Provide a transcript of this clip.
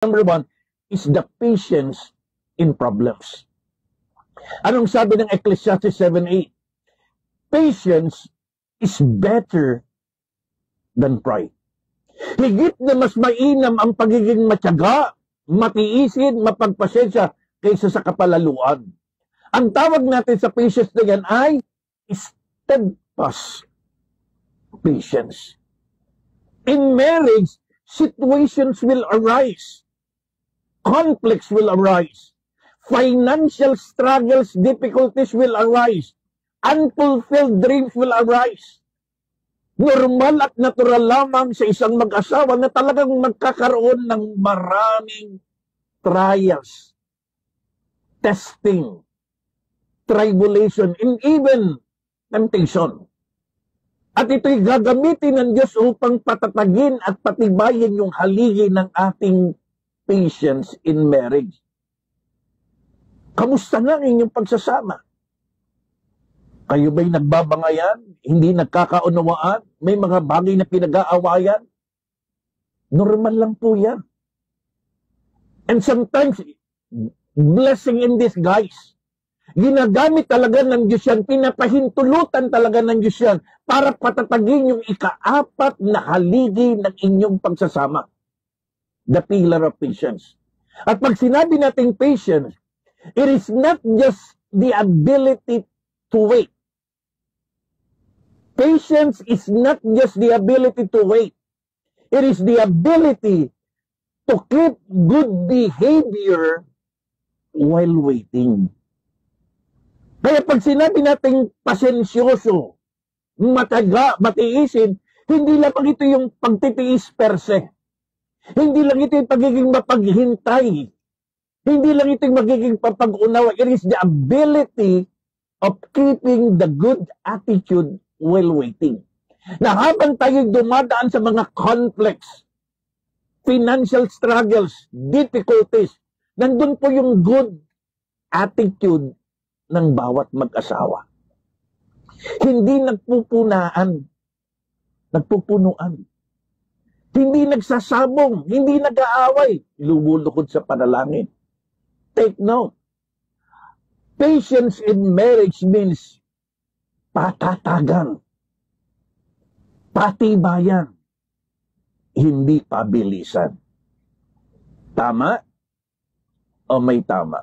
Number one is the patience in problems. Anong sabi ng Ecclesiastes 7:8? Patience is better than pride. Higit na mas mainam ang pagiging matyaga, matiisin, mapagpasensya kaysa sa kapalaluan. Ang tawag natin sa patience na yan ay steadfast patience. In marriage, situations will arise. Conflicts will arise. Financial struggles, difficulties will arise. Unfulfilled dreams will arise. Normal at natural lamang sa isang mag-asawa na talagang magkakaroon ng maraming trials, testing, tribulation, and even temptation. At ito'y gagamitin ng Diyos upang patatagin at patibayin yung haligi ng ating patience in marriage. Kamusta na ang inyong pagsasama? Kayo ba'y nagbabangayan? Hindi nagkakaunawaan? May mga bagay na pinag-aawayan? Normal lang po yan. And sometimes, blessing in disguise. Ginagamit talaga ng Diyos yan, pinapahintulutan talaga ng Diyos yan para patatagin yung ika-4 na haligi ng inyong pagsasama. The pillar of patience. At pag sinabi nating patience, it is not just the ability to wait. Patience is not just the ability to wait. It is the ability to keep good behavior while waiting. Kaya pag sinabi nating pasensyoso, mataga, matiisin, hindi lang ito yung pagtitiis per se. Hindi lang ito yung pagiging mapaghintay. Hindi lang ito yung magiging papag-unawa. It is the ability of keeping the good attitude while waiting. Na habang tayo dumadaan sa mga conflicts, financial struggles, difficulties, nandun po yung good attitude ng bawat mag-asawa. Hindi nagpupunuan. Hindi nagsasabong, hindi nag-aaway, lumulukod sa panalangin. Take note. Patience in marriage means patatagan, patibayan, hindi pabilisan. Tama o may tama?